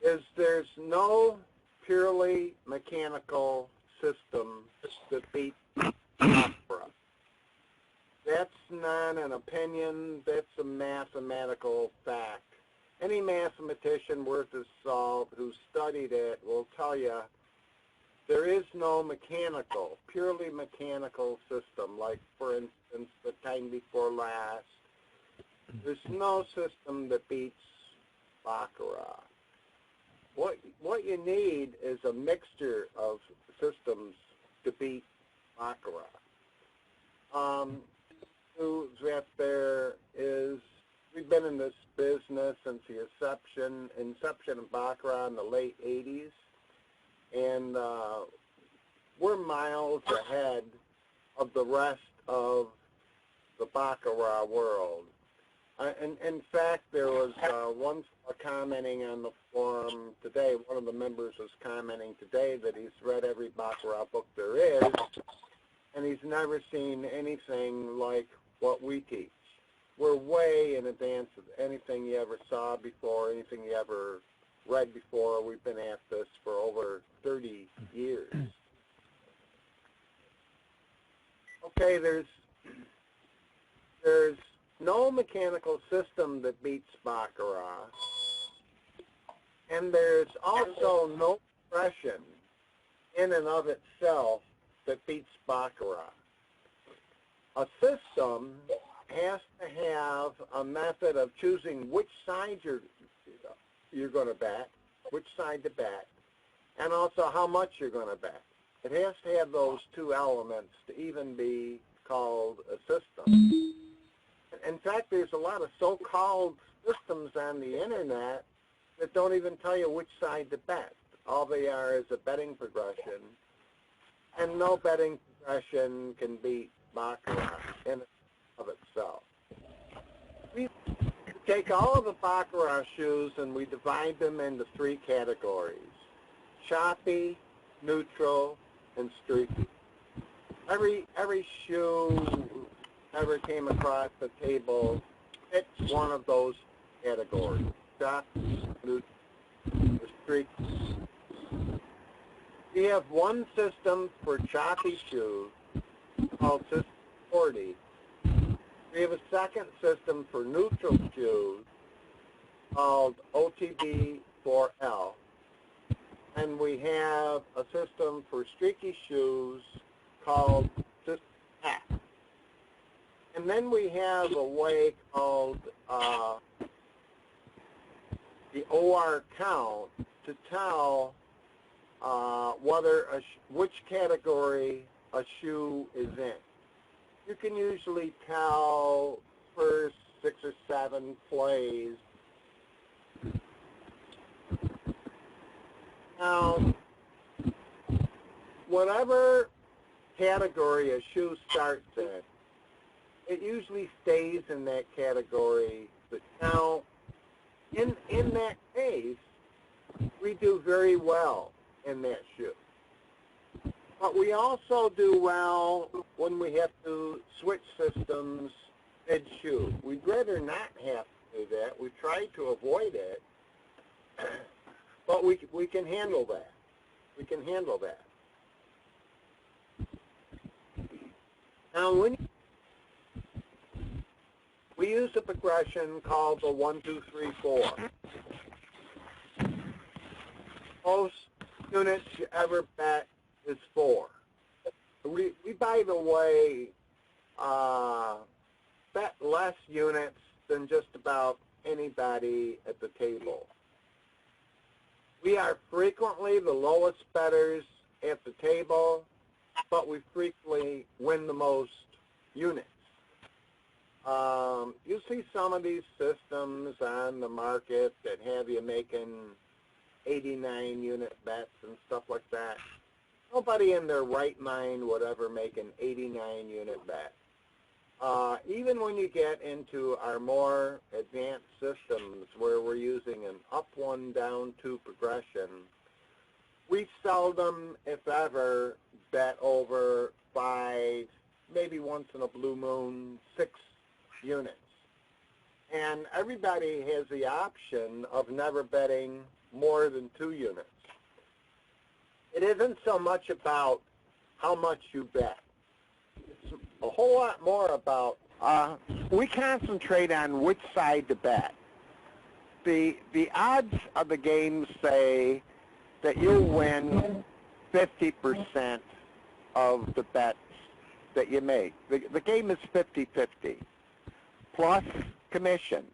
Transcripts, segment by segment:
is there's no purely mechanical system that beats Baccarat. That's not an opinion, that's a mathematical fact. Any mathematician worth his salt who studied it will tell you there is no mechanical, purely mechanical system, like, for instance, the time before last. There's no system that beats Baccarat. What you need is a mixture of systems to beat Baccarat. That there is, we've been in this business since the inception of Baccarat in the late 80s, and we're miles ahead of the rest of the Baccarat world. In fact, there was one commenting on the forum today, one of the members was commenting today that he's read every Baccarat book there is, and he's never seen anything like what we teach. We're way in advance of anything you ever saw before, anything you ever read before. We've been at this for over 30 years. Okay, there's no mechanical system that beats Baccarat, and there's also no progression in and of itself that beats Baccarat. A system has to have a method of choosing which side you're going to bet, which side to bet, and also how much you're going to bet. It has to have those two elements to even be called a system. In fact, there's a lot of so-called systems on the internet that don't even tell you which side to bet. All they are is a betting progression, and no betting progression can beat Baccarat in and of itself. We take all of the Baccarat shoes and we divide them into three categories: choppy, neutral, and streaky. Every shoe ever came across the table fits one of those categories: choppy, neutral, or streaky. We have one system for choppy shoes called System 40. We have a second system for neutral shoes called OTB 4L. And we have a system for streaky shoes called System F. And then we have a way called the OR count to tell which category a shoe is in. You can usually tell first 6 or 7 plays. Now, whatever category a shoe starts in, it usually stays in that category. But now, in that case, we do very well in that shoe. But we also do well when we have to switch systems mid-shoe. We'd rather not have to do that. We try to avoid it, but we can handle that. We can handle that. Now, we use a progression called the 1, 2, 3, 4. Most units you ever bet is 4. We by the way, bet less units than just about anybody at the table. We are frequently the lowest bettors at the table, but we frequently win the most units. You see some of these systems on the market that have you making 89 unit bets and stuff like that. Nobody in their right mind would ever make an 89 unit bet. Even when you get into our more advanced systems where we're using an up 1, down 2 progression, we seldom, if ever, bet over 5, maybe once in a blue moon, 6 units. And everybody has the option of never betting more than 2 units. It isn't so much about how much you bet. It's a whole lot more about, we concentrate on which side to bet. The odds of the game say that you'll win 50% of the bets that you make. The game is 50-50, plus commission.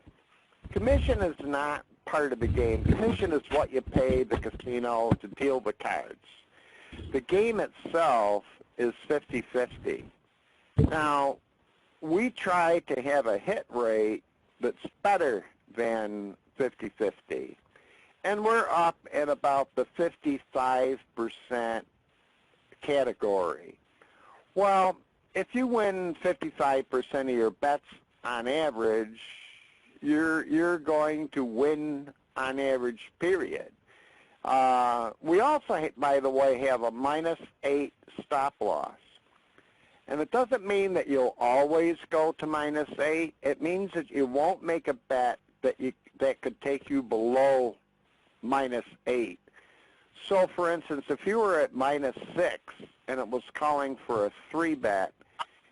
Commission is not part of the game. Commission is what you pay the casino to deal the cards. The game itself is 50-50. Now, we try to have a hit rate that's better than 50-50. And we're up at about the 55% category. Well, if you win 55% of your bets on average, you're going to win on average, period. We also, by the way, have a -8 stop loss. And it doesn't mean that you'll always go to -8. It means that you won't make a bet that could take you below -8. So, for instance, if you were at -6 and it was calling for a 3-bet,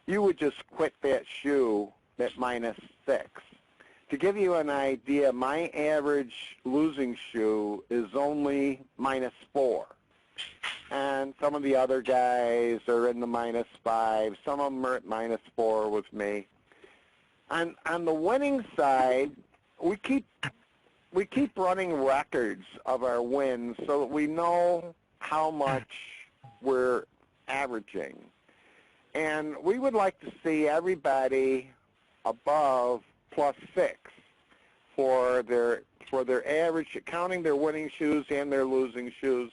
you would just quit that shoe at -6. To give you an idea, my average losing shoe is only -4. And some of the other guys are in the -5. Some of them are at -4 with me. On the winning side, we keep running records of our wins so that we know how much we're averaging. And we would like to see everybody above +6 for their average, counting their winning shoes and their losing shoes.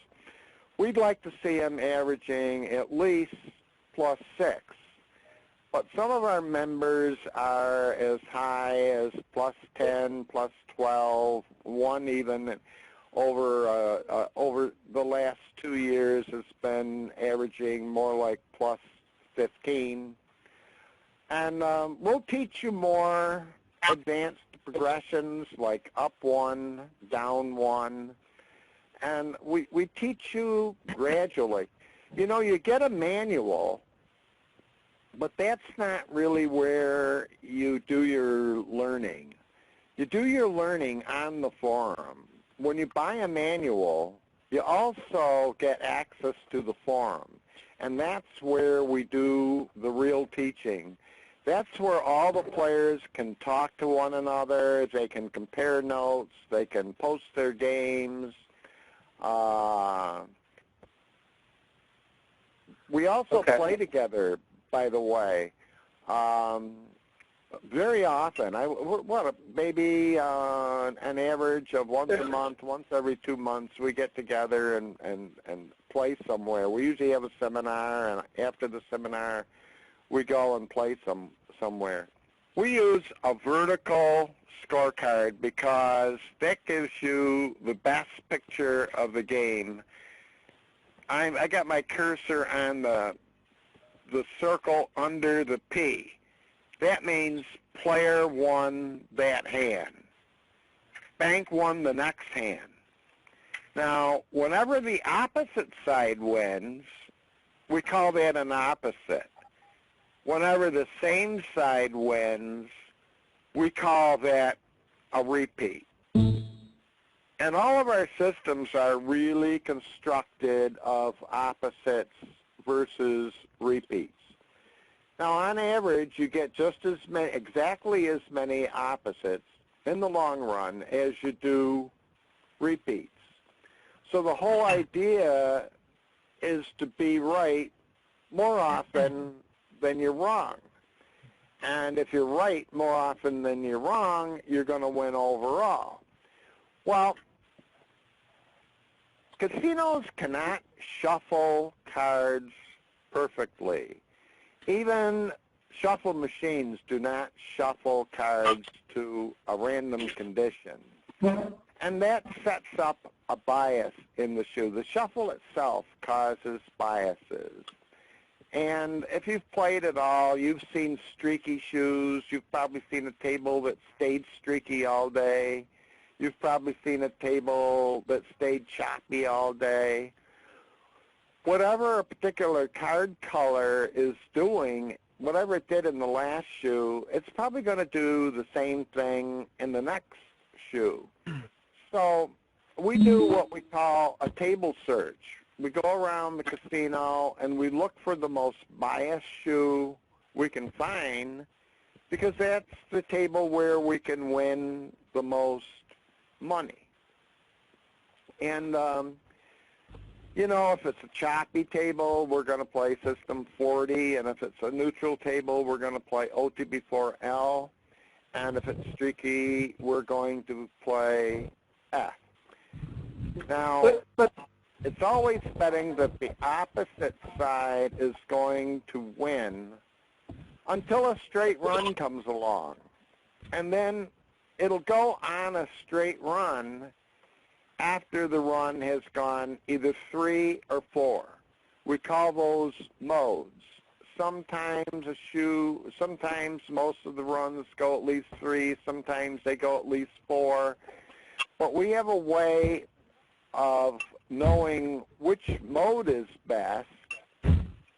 We'd like to see them averaging at least +6. But some of our members are as high as +10, +12, one even over the last 2 years has been averaging more like +15. And we'll teach you more advanced progressions like up 1, down 1. And we teach you gradually. You know, you get a manual, but that's not really where you do your learning. You do your learning on the forum. When you buy a manual, you also get access to the forum. And that's where we do the real teaching. That's where all the players can talk to one another. They can compare notes. They can post their games. We also play together, by the way, very often. Maybe an average of once a month, once every 2 months, we get together and play somewhere. We usually have a seminar, and after the seminar, we go and play somewhere. We use a vertical scorecard because that gives you the best picture of the game. I got my cursor on the circle under the P. That means player won that hand. Bank won the next hand. Now, whenever the opposite side wins, we call that an opposite. Whenever the same side wins, we call that a repeat. And all of our systems are really constructed of opposites versus repeats. Now, on average, you get just as many, exactly as many opposites in the long run as you do repeats. So the whole idea is to be right more often than you're wrong. And if you're right more often than you're wrong, you're going to win overall. Well, casinos cannot shuffle cards perfectly. Even shuffle machines do not shuffle cards to a random condition. And that sets up a bias in the shoe. The shuffle itself causes biases. And if you've played at all, you've seen streaky shoes. You've probably seen a table that stayed streaky all day. You've probably seen a table that stayed choppy all day. Whatever a particular card color is doing, whatever it did in the last shoe, it's probably going to do the same thing in the next shoe. So we do what we call a table search. We go around the casino and we look for the most biased shoe we can find, because that's the table where we can win the most money. And you know, if it's a choppy table, we're going to play system 40, and if it's a neutral table, we're going to play OTB4L, and if it's streaky, we're going to play F. Now, it's always betting that the opposite side is going to win until a straight run comes along, and then it'll go on a straight run after the run has gone either 3 or 4. We call those modes. Sometimes most of the runs go at least 3, sometimes they go at least 4. But we have a way of knowing which mode is best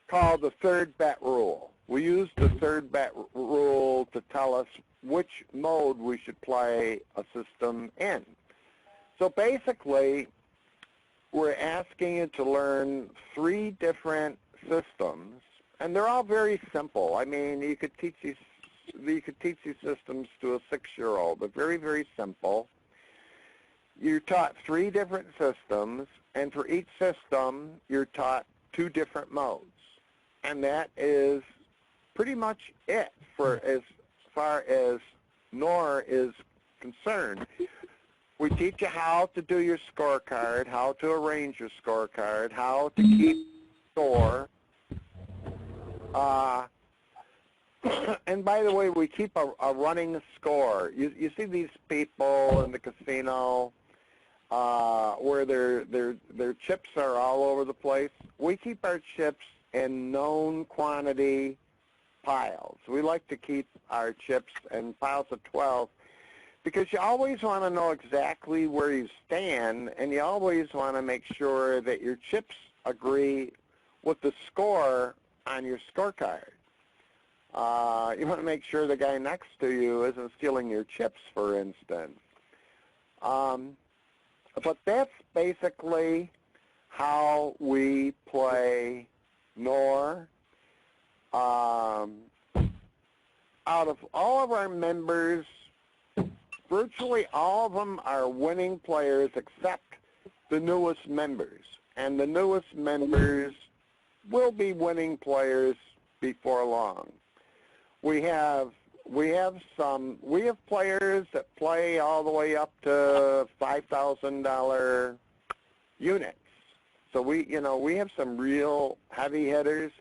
called the third bet rule. We use the third bet rule to tell us which mode we should play a system in. So basically, we're asking you to learn 3 different systems, and they're all very simple. I mean, you could teach these systems to a 6-year-old. They're very, very simple. You're taught 3 different systems, and for each system, you're taught 2 different modes, and that is pretty much it for as far as NOR is concerned. We teach you how to do your scorecard, how to arrange your scorecard, how to keep score. And by the way, we keep a running score. You see these people in the casino where their chips are all over the place. We keep our chips in known quantity piles. We like to keep our chips in piles of 12, because you always want to know exactly where you stand, and you always want to make sure that your chips agree with the score on your scorecard. You want to make sure the guy next to you isn't stealing your chips, for instance. But that's basically how we play NOR. Out of all of our members, virtually all of them are winning players except the newest members. And the newest members will be winning players before long. We have players that play all the way up to $5,000 units. So we have some real heavy hitters,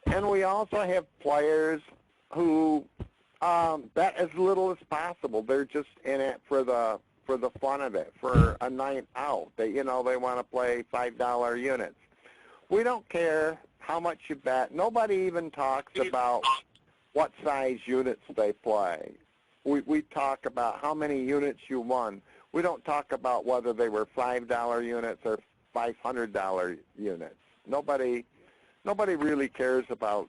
and we also have players who bet as little as possible. They're just in it for the fun of it, for a night out. They want to play $5 units. We don't care how much you bet. Nobody even talks about what size units they play. We talk about how many units you won. We don't talk about whether they were $5 units or $500 units. Nobody really cares about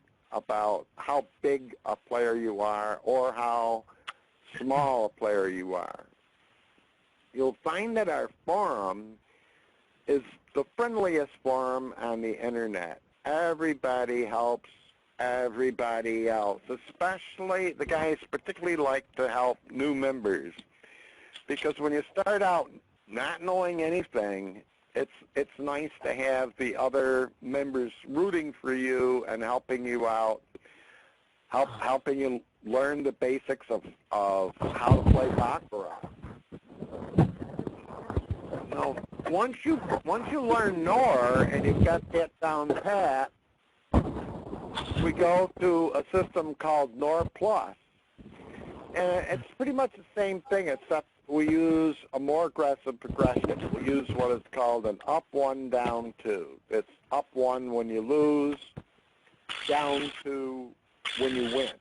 how big a player you are or how small a player you are. You'll find that our forum is the friendliest forum on the internet. Everybody helps everybody else, especially the guys particularly like to help new members, because when you start out not knowing anything, it's nice to have the other members rooting for you and helping you out, helping you learn the basics of how to play Baccarat. Now, once you learn NOR and you've got that down pat, we go to a system called NOR Plus, and it's pretty much the same thing, except we use a more aggressive progression. We use what is called an up 1, down 2. It's up 1 when you lose, down 2 when you win.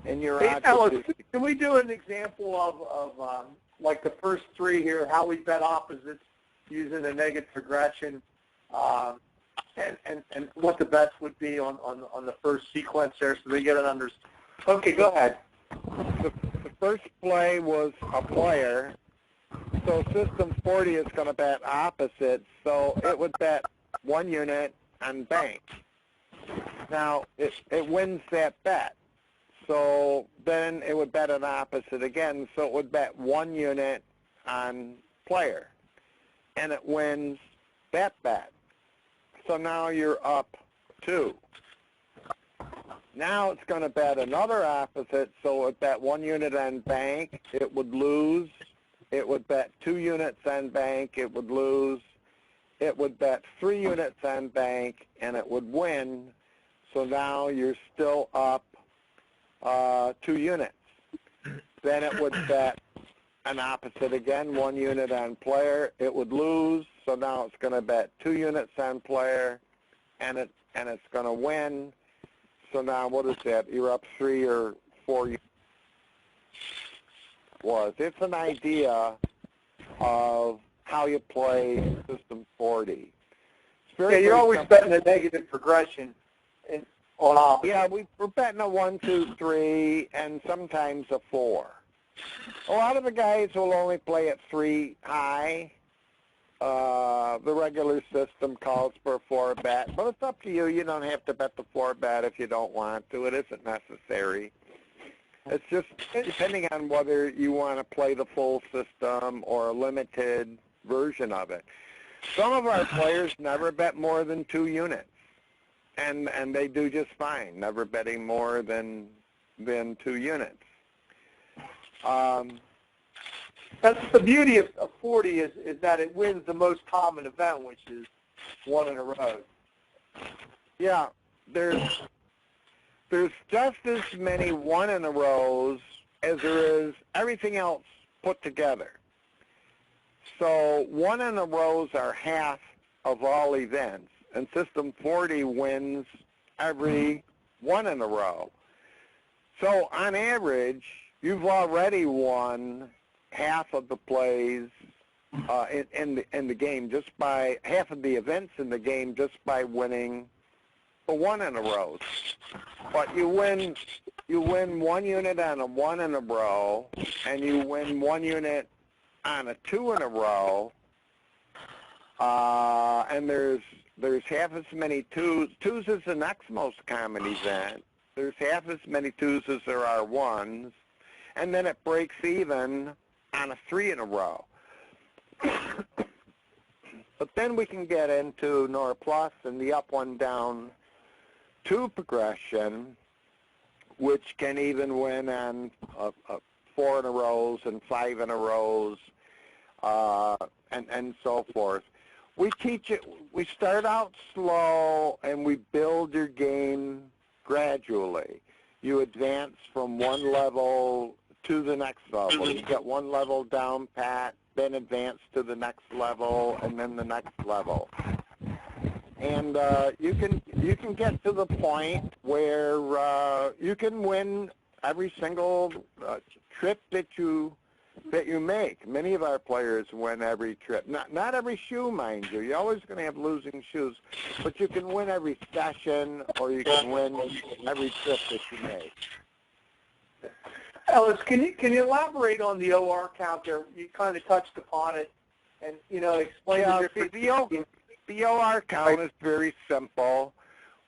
And your Hey, Alice, can we do an example of like the first three here, how we bet opposites using a negative progression, and what the bets would be on the first sequence there, so they get an understanding. Okay, go ahead. The first play was a player, so system 40 is going to bet opposites, so it would bet 1 unit and bank. Now, it wins that bet, so then it would bet an opposite again, so it would bet 1 unit on player, and it wins that bet. So now you're up 2. Now it's going to bet another opposite, so it would bet 1 unit on bank, it would lose. It would bet 2 units on bank, it would lose. It would bet 3 units on bank, and it would win. So now you're still up 2 units. Then it would bet an opposite again, 1 unit on player. It would lose, so now it's going to bet 2 units on player, and it's going to win. So now what is that? You're up 3 or 4 units. It's an idea of how you play System 40. Yeah, you're always betting a negative progression on opposite. Yeah, we're betting a 1, 2, 3, and sometimes a 4. A lot of the guys will only play at 3 high. The regular system calls for a 4 bet, but it's up to you. You don't have to bet the 4 bet if you don't want to. It isn't necessary. It's just depending on whether you want to play the full system or a limited version of it. Some of our players never bet more than 2 units, and they do just fine, never betting more than 2 units. That's the beauty of 40 is that it wins the most common event, which is 1 in a row. Yeah, there's just as many 1 in a rows as there is everything else put together. So 1 in a rows are half of all events, and System 40 wins every 1 in a row. So on average, you've already won half of the plays in the game just by half of the events in the game just by winning the 1 in a row. But you win 1 unit on a 1 in a row, and you win 1 unit on a 2 in a row, and there's half as many 2s. 2s is the next most common event. There's half as many 2s as there are 1s, and then it breaks even on a 3 in a row. But then we can get into Nor Plus and the up, 1, down 2 progression, which can even win on 4 in a rows and 5 in a rows, and so forth. We teach it. We start out slow, and we build your game gradually. You advance from 1 level to the next level. You get 1 level down pat, then advance to the next level, and then the next level. And you can get to the point where you can win every single trip that you make. Many of our players win every trip. Not every shoe, mind you. You're always going to have losing shoes, but you can win every session, or you can win every trip that you make. Ellis, can you elaborate on the OR count there? You kind of touched upon it, and explain the difference. The OR count is very simple.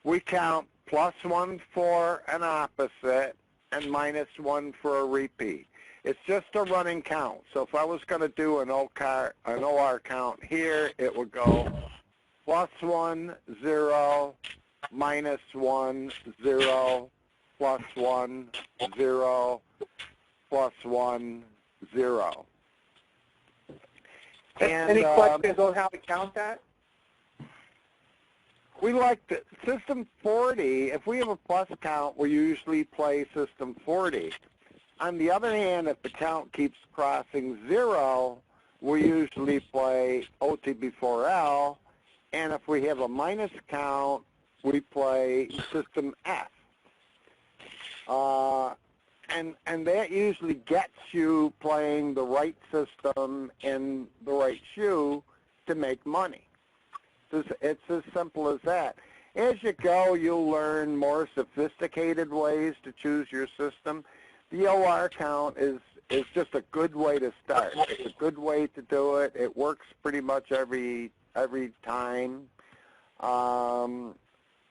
We count +1 for an opposite and -1 for a repeat. It's just a running count. So if I was going to do an OR count here, it would go +1, 0, -1, 0, +1, 0, +1, 0. And, any questions on how to count that? We like the System 40. If we have a plus count, we usually play System 40. On the other hand, if the count keeps crossing 0, we usually play OTB4L. And if we have a minus count, we play System F. and that usually gets you playing the right system and the right shoe to make money. It's as simple as that. As you go, you'll learn more sophisticated ways to choose your system. The OR count is just a good way to start. It's a good way to do it. It works pretty much every time.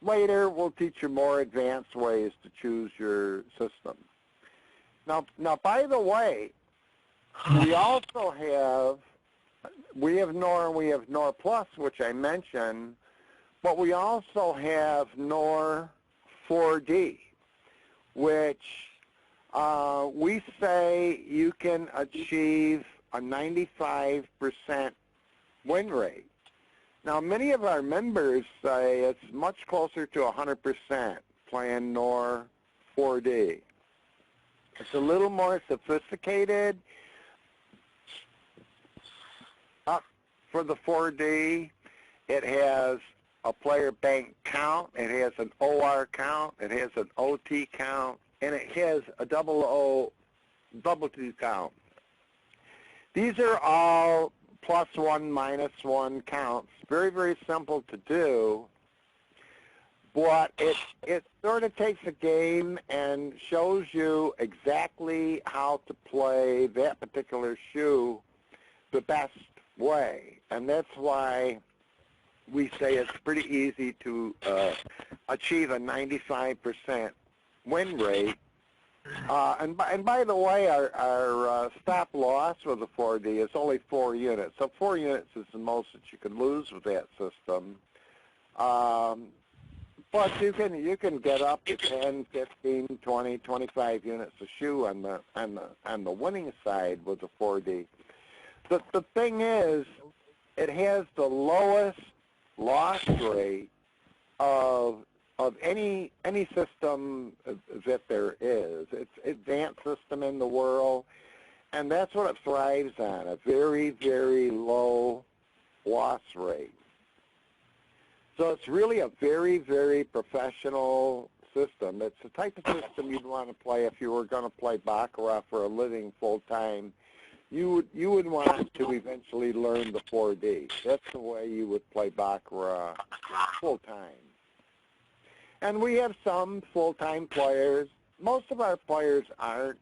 Later, we'll teach you more advanced ways to choose your system. Now, by the way, we also have NOR and we have NOR Plus, which I mentioned, but we also have NOR 4D, which we say you can achieve a 95% win rate. Now, many of our members say it's much closer to 100% playing NOR 4D. It's a little more sophisticated. For the 4D, it has a player bank count, it has an OR count, it has an OT count, and it has a double T count. These are all +1, -1 counts. Very, very simple to do, but it sort of takes a game and shows you exactly how to play that particular shoe the best way. And that's why we say it's pretty easy to achieve a 95% win rate. And by the way, our stop loss with the 4D is only 4 units. So 4 units is the most that you can lose with that system. But you can get up to 10, 15, 20, 25 units of shoe on the winning side with the 4D. The thing is, it has the lowest loss rate of any system that there is. It's advanced system in the world, and that's what it thrives on, a very, very low loss rate. So it's really a very, very professional system. It's the type of system you'd want to play if you were going to play Baccarat for a living full time. You would want to eventually learn the 4D. That's the way you would play Baccarat full time. And we have some full-time players. Most of our players aren't.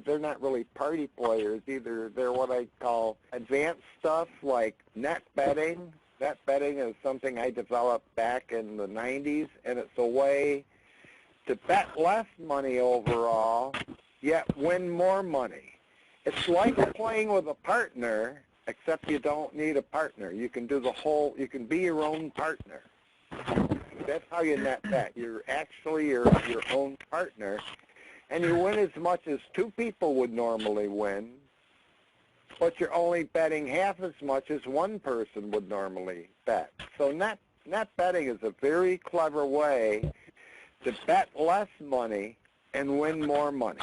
They're not really party players either. They're what I call advanced stuff like net betting. Net betting is something I developed back in the 90s, and it's a way to bet less money overall, yet win more money. It's like playing with a partner, except you don't need a partner. You can do you can be your own partner. That's how you net bet. You're actually your own partner, and you win as much as 2 people would normally win, but you're only betting half as much as 1 person would normally bet. So net betting is a very clever way to bet less money and win more money.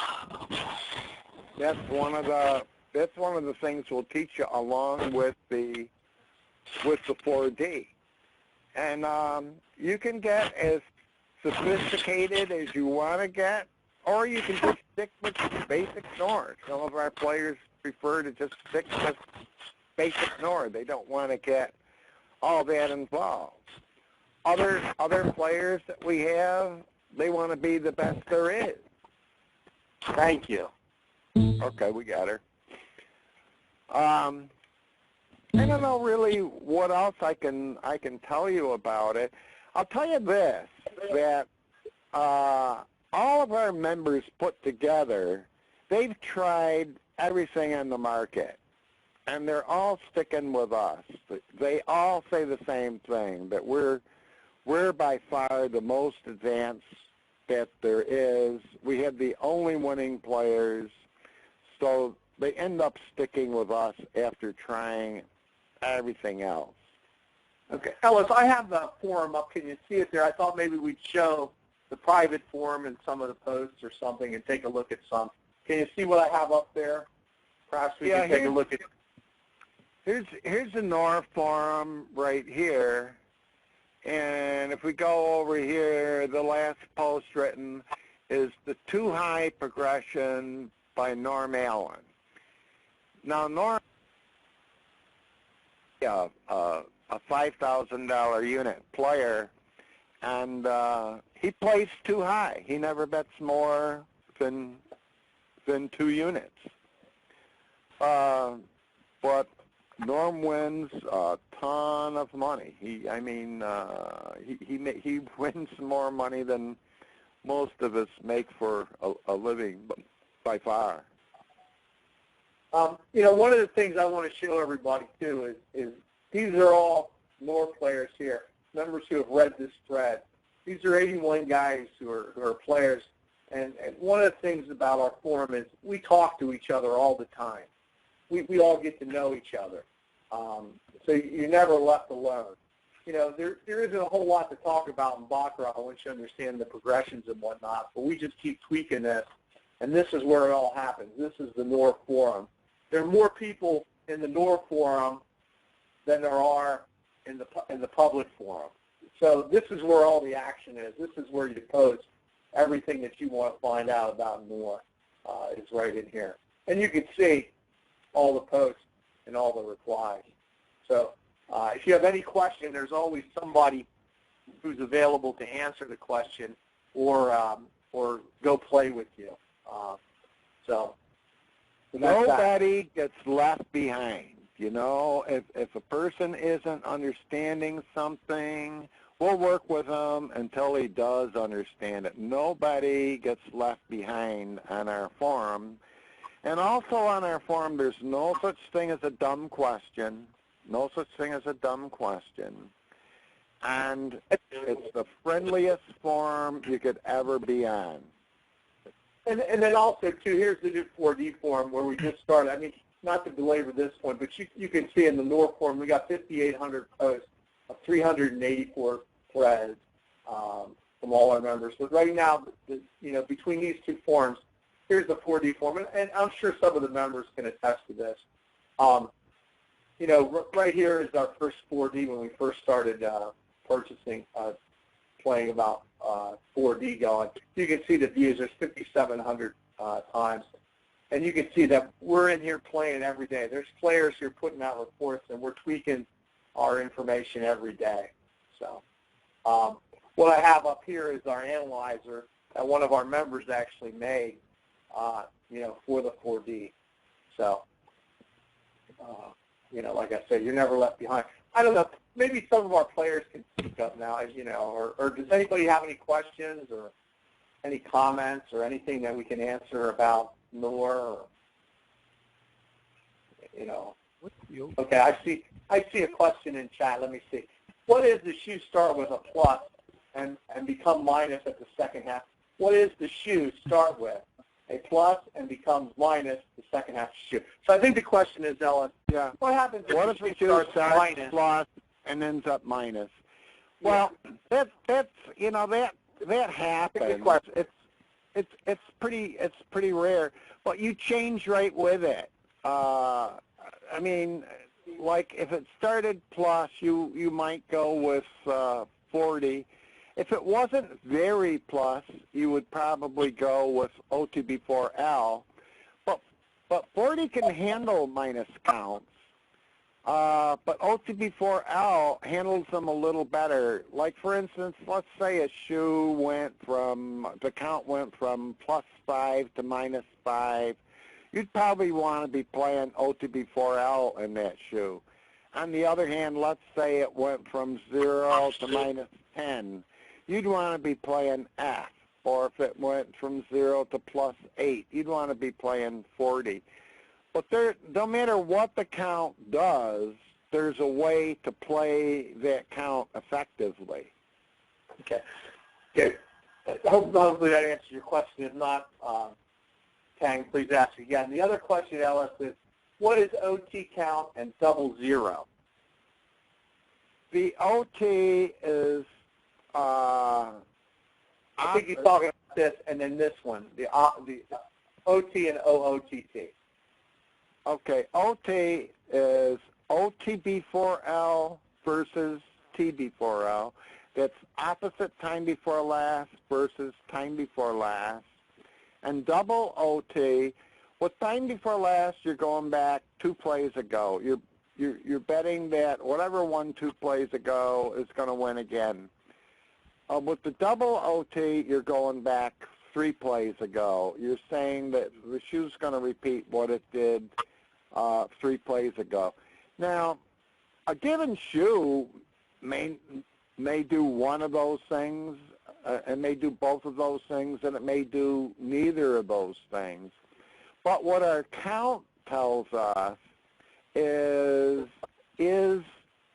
That's one of the things we'll teach you along with the 4D. And you can get as sophisticated as you want to get, or you can just stick with basic NOR. Some of our players prefer to just stick with basic NOR. They don't want to get all that involved. Other players that we have, they want to be the best there is. Thank you. Okay, we got her. I don't know really what else I can tell you about it. I'll tell you this, that all of our members put together, they've tried everything on the market, and they're all sticking with us. They all say the same thing, that we're by far the most advanced that there is. We have the only winning players, so they end up sticking with us after trying everything else. Okay. Ellis, I have the forum up. Can you see it there? I thought maybe we'd show the private forum and some of the posts or something and take a look at some. Can you see what I have up there? Perhaps we can take a look at it. Here's the NOR forum right here. And if we go over here, the last post written, is the Too High progression by Norm Allen. Now, Norm, a $5,000 unit player, and he plays too high. He never bets more than 2 units. But Norm wins a ton of money. He wins more money than most of us make for a living by far. One of the things I want to show everybody too is these are all Norm players here, members who have read this thread. These are 81 guys who are players, and one of the things about our forum is we talk to each other all the time. We all get to know each other. So you're never left alone. There isn't a whole lot to talk about in Baccarat once you understand the progressions and whatnot, but we just keep tweaking this, and this is where it all happens. This is the NOR forum. There are more people in the NOR forum than there are in the public forum. So this is where all the action is. This is where you post everything that you want to find out about NOR is right in here. And you can see all the posts and all the replies. So if you have any question, there's always somebody who's available to answer the question or go play with you. So nobody gets left behind. If a person isn't understanding something, we'll work with him until he does understand it. Nobody gets left behind on our forum. And also on our forum, there's no such thing as a dumb question. No such thing as a dumb question. And it's the friendliest forum you could ever be on. And then also, too, here's the new 4D forum where we just started. I mean, not to belabor this point, but you can see in the NOR forum, we got 5,800 posts of 384 threads from all our members. But right now, between these two forums, here's the 4D forum, and I'm sure some of the members can attest to this. Right here is our first 4D when we first started purchasing, playing about 4D going. You can see the views. There's 5,700 times. And you can see that we're in here playing every day. There's players who are putting out reports, and we're tweaking our information every day. So what I have up here is our analyzer that one of our members actually made, for the 4D. So, like I said, you're never left behind. I don't know, maybe some of our players can speak up now, or does anybody have any questions or any comments or anything that we can answer about NOR? Okay, I see a question in chat. Let me see. What is the shoe start with a plus and become minus at the second half? What is the shoe start with? A plus and becomes minus the second half of the shoe. So I think the question is, Ellen, what happens if the shoe starts minus plus and ends up minus? Well, that happens. It's pretty rare, but you change right with it. I mean, like if it started plus, you might go with 40. If it wasn't very plus, you would probably go with OTB4L. But 40 can handle minus counts. But OTB4L handles them a little better. Like, for instance, let's say a shoe the count went from +5 to -5. You'd probably want to be playing OTB4L in that shoe. On the other hand, let's say it went from 0 to -10. You'd want to be playing F. Or if it went from 0 to +8, you'd want to be playing 40. But no matter what the count does, there's a way to play that count effectively. Okay. Hopefully that answers your question. If not, Tang, please ask again. The other question, Ellis, is what is OT count and double zero? The OT is... I think he's talking about this and then this one, the OT and OOTT. Okay, OT is OTB4L versus TB4L, that's opposite time before last versus time before last. And double OT, with time before last, you're going back 2 plays ago. You're betting that whatever won 2 plays ago is going to win again. With the double OT, you're going back 3 plays ago. You're saying that the shoe's going to repeat what it did 3 plays ago. Now, a given shoe may do one of those things, and may do both of those things, and it may do neither of those things. But what our count tells us is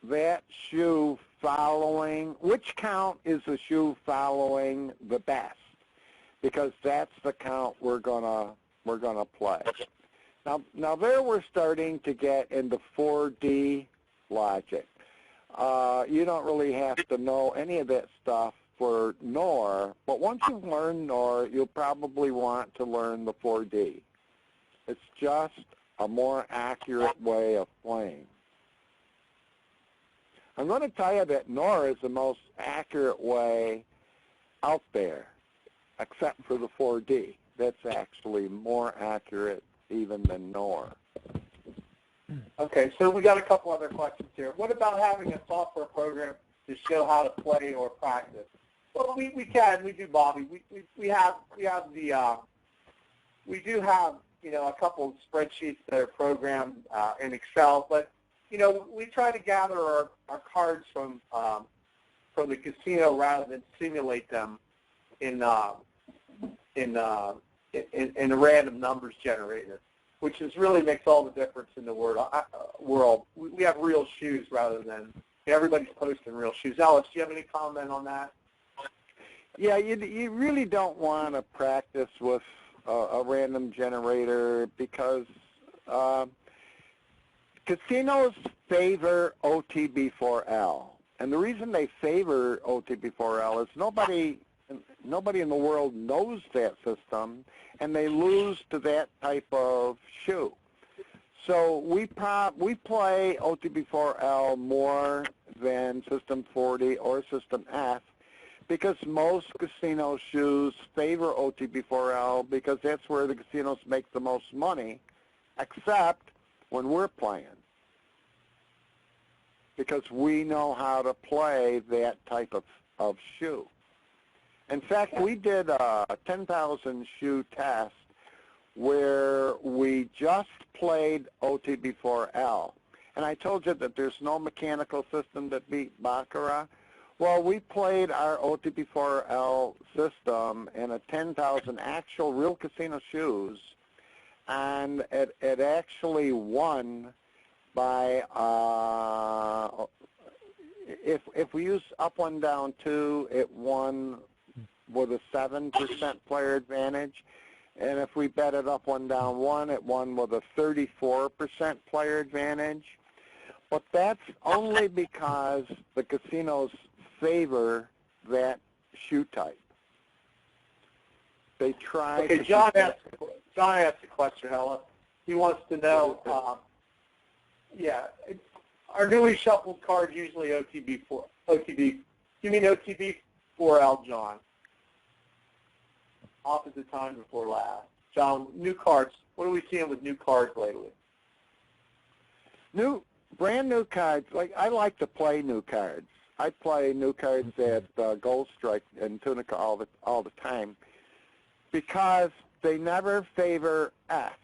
that shoe following, which count is the shoe following the best? Because that's the count we're gonna play. Now there we're starting to get into 4D logic. You don't really have to know any of that stuff for NOR, but once you've learned NOR, you'll probably want to learn the 4D. It's just a more accurate way of playing. I'm going to tell you that NOR is the most accurate way out there, except for the 4D. That's actually more accurate even than NOR. Okay, so we got a couple other questions here. What about having a software program to show how to play or practice? Well, we do, Bobby. We do have a couple of spreadsheets that are programmed in Excel, but we try to gather our cards from the casino rather than simulate them in a random numbers generator, which really makes all the difference in the world. We have real shoes rather than everybody's posting real shoes. Alice, do you have any comment on that? Yeah, you really don't want to practice with a random generator because casinos favor OTB4L. And the reason they favor OTB4L is nobody in the world knows that system, and they lose to that type of shoe. So we play OTB4L more than System 40 or System F because most casino shoes favor OTB4L because that's where the casinos make the most money, except when we're playing, because we know how to play that type of shoe. In fact, we did a 10,000 shoe test where we just played OTB4L. And I told you that there's no mechanical system that beat Baccarat. Well, we played our OTB4L system in a 10,000 actual real casino shoes, and it actually won by, if we use up, one, down, 2, it won with a 7% player advantage. And if we bet it up, 1, down, 1, it won with a 34% player advantage. But that's only because the casinos favor that shoe type. They try to... Okay, John asked a question, Helen. He wants to know, are newly shuffled cards usually OTB4? You mean OTB4L, John? Opposite time before last. John, new cards. What are we seeing with new cards lately? Brand new cards. Like, I like to play new cards. I play new cards at Gold Strike and Tunica all the time because they never favor F.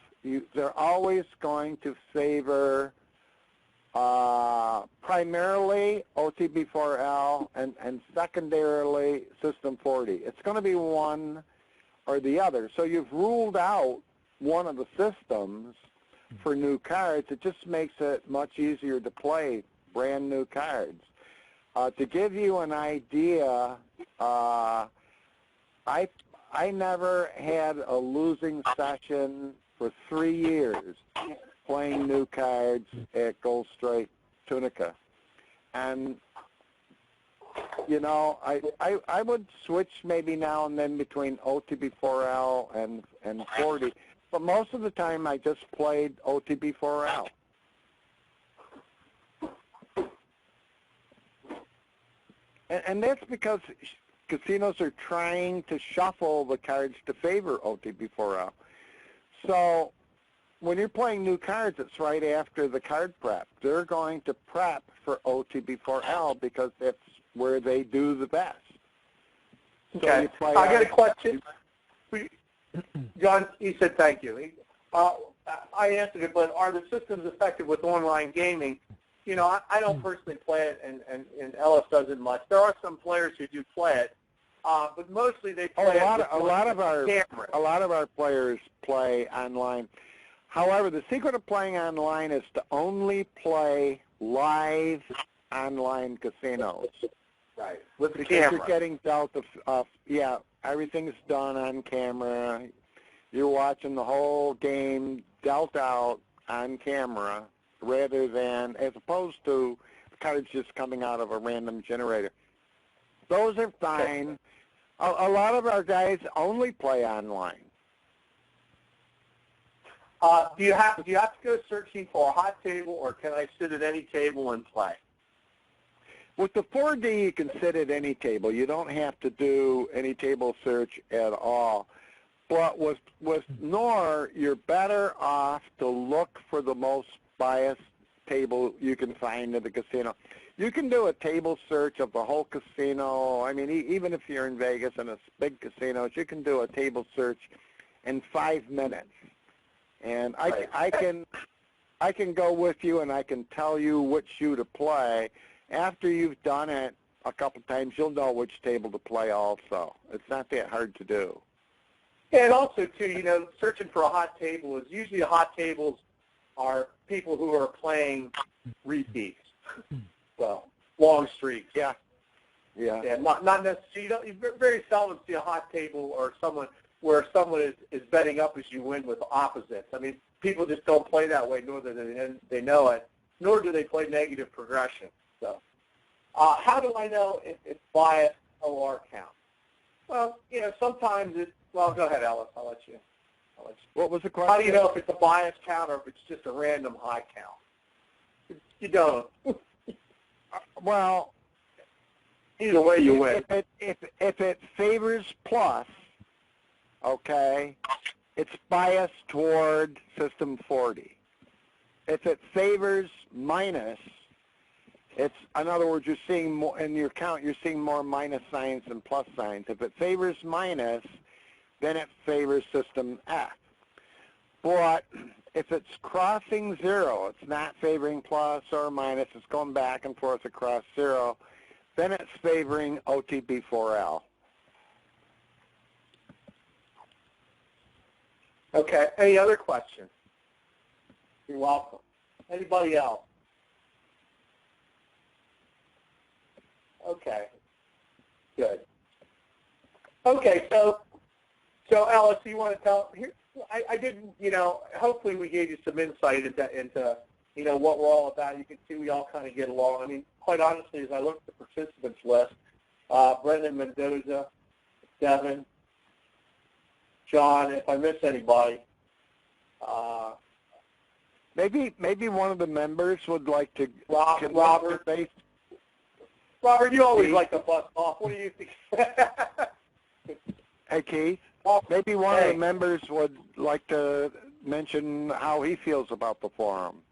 They're always going to favor primarily OTB4L and secondarily System 40. It's going to be one or the other. So you've ruled out one of the systems for new cards. It just makes it much easier to play brand new cards. To give you an idea, I never had a losing session for 3 years playing new cards at Gold Strike Tunica. And I would switch maybe now and then between OTB4L and 40, but most of the time I just played OTB4L. And that's because casinos are trying to shuffle the cards to favor OTB4L. So when you're playing new cards, it's right after the card prep. They're going to prep for OTB4L because that's where they do the best. Okay. So I got a question. John, he said thank you. I answered it, but are the systems effective with online gaming? You know, I don't personally play it, and Ellis doesn't much. There are some players who do play it, but mostly they play a lot of our players play online. However, the secret of playing online is to only play live online casinos. Right, with the because camera. You're getting dealt yeah, everything's done on camera. You're watching the whole game dealt out on camera rather than, as opposed to cards just coming out of a random generator. Those are fine. A lot of our guys only play online. Do you have to go searching for a hot table, or can I sit at any table and play? With the 4D, you can sit at any table. You don't have to do any table search at all. But with NOR, you're better off to look for the most biased table you can find in the casino. You can do a table search of the whole casino. I mean, even if you're in Vegas and it's big casinos, you can do a table search in 5 minutes. And I can go with you and I can tell you which shoe to play. After you've done it a couple times, you'll know which table to play also. It's not that hard to do. Yeah, and also, too, you know, searching for a hot table is usually hot tables are people who are playing repeats. Well, long streaks. Yeah. Not necessarily. You very seldom see a hot table or someone where someone is betting up as you win with opposites. I mean, people just don't play that way, nor do they know it, nor do they play negative progression. So, how do I know if it's biased OR count? Well, you know, sometimes it's. Well, go ahead, Ellis. I'll let you. What was the question? How do you know if it's a bias count or if it's just a random high count? You don't. Well, either way you win. If it favors plus, okay, it's biased toward system 40. If it favors minus, it's, in other words, you're seeing more in your count. You're seeing more minus signs than plus signs. If it favors minus, then it favors system F. But if it's crossing 0, it's not favoring plus or minus, it's going back and forth across 0, then it's favoring OTB4L. Okay. Any other questions? You're welcome. Anybody else? Okay. Good. Okay, so Ellis, you want to tell here? I didn't, you know. Hopefully, we gave you some insight into you know what we're all about. You can see we all kind of get along. I mean, quite honestly, as I look at the participants list, Brendan Mendoza, Devin, John. If I miss anybody, maybe one of the members would like to. Robert. Robert, you always like to bust off. What do you think? Hey, Keith. Maybe one of the members would like to mention how he feels about the forum.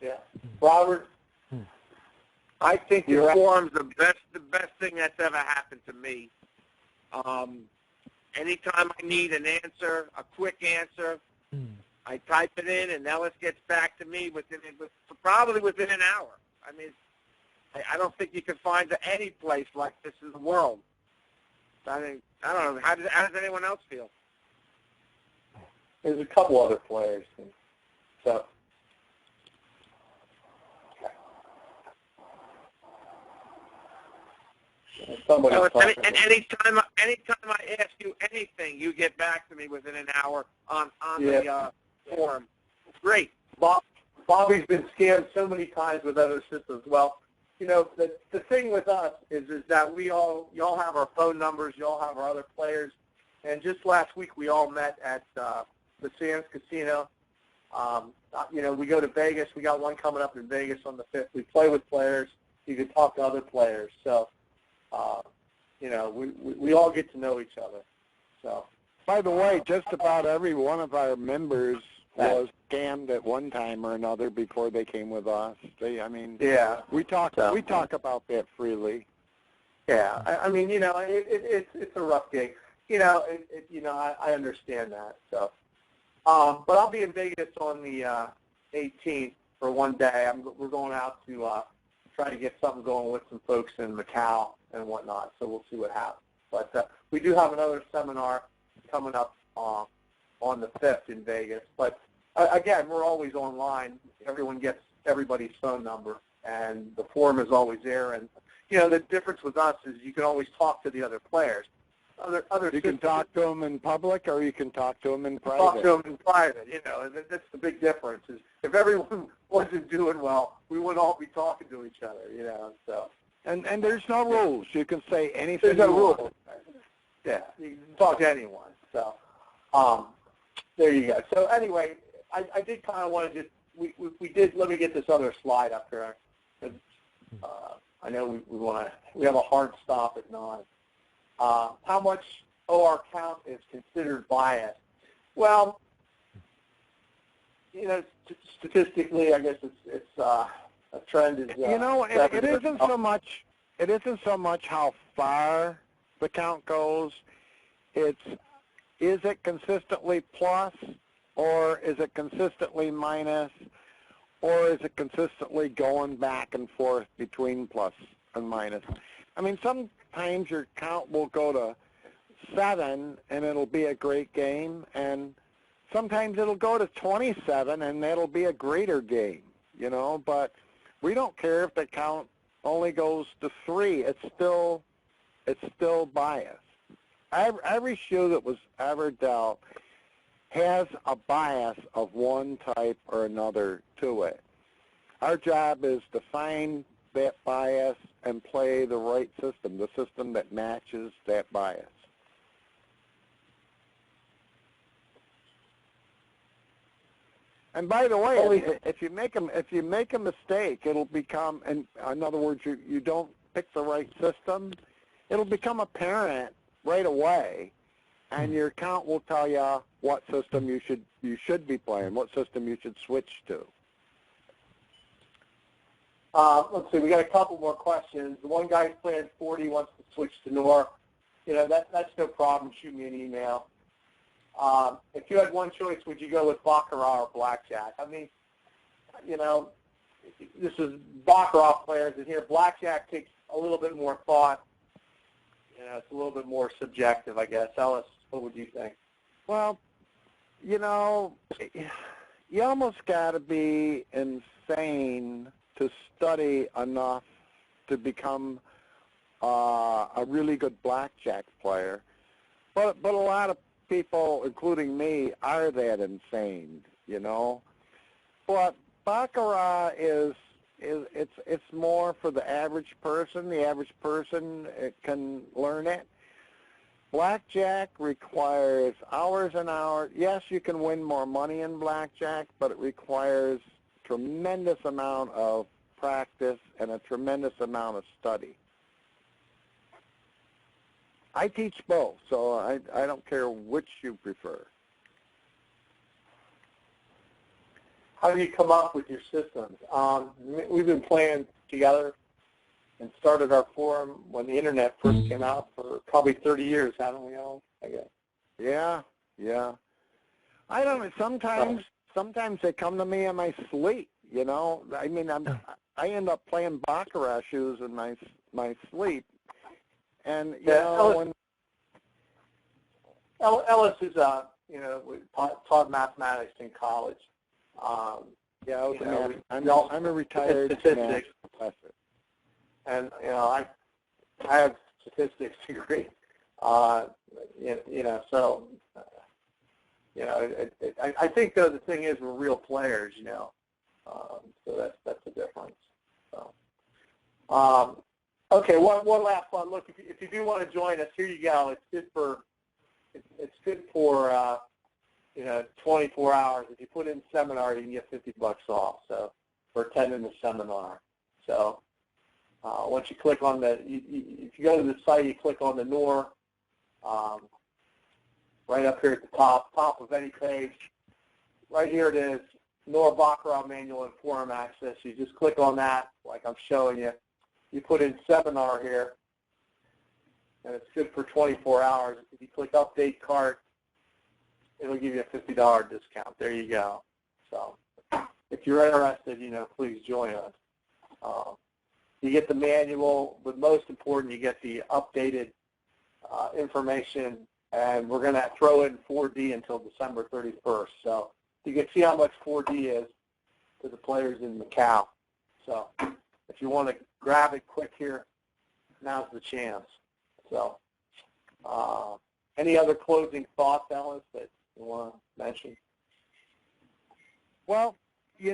Yeah. Robert? I think the forum's the best thing that's ever happened to me. Anytime I need an answer, a quick answer, I type it in, and Ellis gets back to me probably within an hour. I mean, I don't think you can find any place like this in the world. I don't know. How does anyone else feel? There's a couple other players. So. Anytime I ask you anything, you get back to me within an hour on the forum. Great. Bobby's been scammed so many times with other systems. Well, you know, the thing with us is that y'all have our phone numbers, y'all have our other players, and just last week we all met at the Sands Casino. You know, we go to Vegas. We got one coming up in Vegas on the 5th. We play with players. You can talk to other players. So, you know, we all get to know each other. So. By the way, just about every one of our members was scammed at one time or another before they came with us. I mean, yeah, we talk about that freely. Yeah, I mean, you know, it's a rough gig. You know, I understand that. So, but I'll be in Vegas on the 18th for one day. We're going out to try to get something going with some folks in Macau and whatnot. So we'll see what happens. But we do have another seminar coming up on the 5th in Vegas. But again, we're always online. Everyone gets everybody's phone number, and the forum is always there. And you know, the difference with us is you can always talk to the other players. You can talk to them in public, or you can talk to them in private. Talk to them in private, you know, and that's the big difference. Is if everyone wasn't doing well, we wouldn't all be talking to each other, you know. So. And there's no rules. You can say anything. There's no rules. Yeah, you can talk to anyone. So, there you go. So anyway, I did kind of want to just we did. Let me get this other slide up here. I know we have a hard stop at 9. How much OR count is considered biased? Well, you know, statistically, I guess it's a trend is. You know, it isn't so much. It isn't so much how far the count goes. Is it consistently plus, or is it consistently minus, or is it consistently going back and forth between plus and minus? I mean, sometimes your count will go to 7 and it'll be a great game, and sometimes it'll go to 27 and that'll be a greater game, you know, but we don't care if the count only goes to 3. It's still biased. Every shoe that was ever dealt has a bias of one type or another to it. Our job is to find that bias and play the right system, the system that matches that bias. And by the way, if you make a mistake, it'll become, in other words, you don't pick the right system, it'll become apparent right away, and your account will tell you what system you should be playing, what system you should switch to. Let's see, we got a couple more questions. The one guy's playing 40, wants to switch to Nor. You know, that's no problem. Shoot me an email. If you had one choice, would you go with Baccarat or Blackjack? I mean, you know, this is Baccarat players in here. Blackjack takes a little bit more thought. You know, it's a little bit more subjective, I guess. Ellis, what would you think? Well, you know, you almost got to be insane to study enough to become a really good blackjack player. But a lot of people, including me, are that insane, you know. But Baccarat it's more for the average person. The average person can learn it. Blackjack requires hours and hours. Yes, you can win more money in blackjack, but it requires tremendous amount of practice and a tremendous amount of study. I teach both, so I don't care which you prefer. How do you come up with your systems? We've been playing together and started our forum when the internet first came out for probably 30 years, haven't we all, I guess? Yeah. I don't know, sometimes they come to me in my sleep, you know. I mean, I end up playing Baccarat shoes in my sleep. And, you know, Ellis is, you know, taught mathematics in college. Yeah, I'm a retired math professor. And, you know, I have statistics degree. You know, so, you know, I think, though, the thing is we're real players, you know. So that's the difference. So, okay, one last one. Look, if you do want to join us, here you go. It's good for you know, 24 hours. If you put in seminar, you can get $50 off. So for attending the seminar. So Once you click on if you go to the site, you click on the NOR, right up here at the top of any page. Right here it is, NOR Baccarat Manual and Forum Access. You just click on that, like I'm showing you. You put in seminar here, and it's good for 24 hours. If you click Update Cart, it'll give you a $50 discount. There you go. So if you're interested, please join us. You get the manual, but most important, you get the updated information, and we're going to throw in 4D until December 31st. So you can see how much 4D is to the players in Macau. So if you want to grab it quick here, now's the chance. So any other closing thoughts, Ellis, that you want to mention? Well, you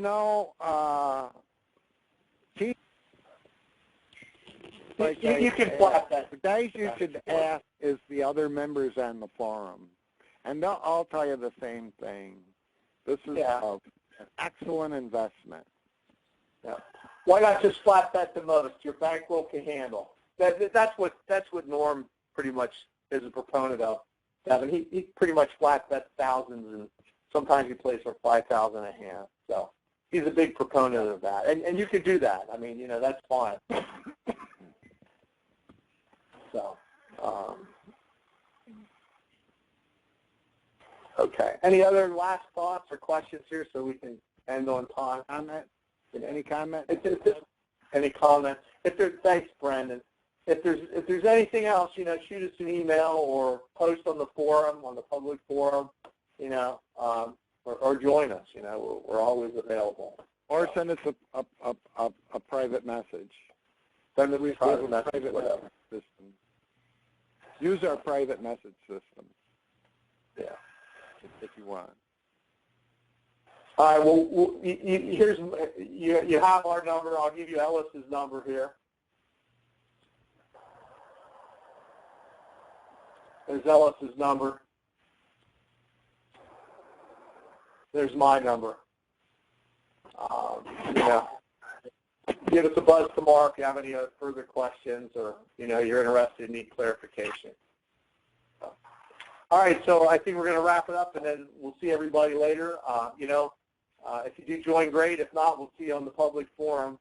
can flat that. The guys you should ask is the other members on the forum, and they'll all tell you the same thing. This is an excellent investment. Yeah. Why not just flat bet the most? Your bankroll can handle. That's what Norm pretty much is a proponent of. Devin, he pretty much flat bets thousands, and sometimes he plays for 5,000 a hand. So he's a big proponent of that, and you can do that. I mean, that's fine. So, okay. Any other last thoughts or questions here so we can end on time? Comment? Any comment? Any comment? Thanks, Brandon. If there's anything else, shoot us an email or post on the forum, on the public forum, or join us. We're always available. Or send us a private message. Send us a private message, whatever. System. Use our private message system. Yeah. If you want. All right. Well, you have our number. I'll give you Ellis's number here. There's Ellis's number. There's my number. Give us a buzz tomorrow if you have any further questions or, you're interested and need clarification. All right, so I think we're going to wrap it up, and then we'll see everybody later. If you do join, great. If not, we'll see you on the public forum.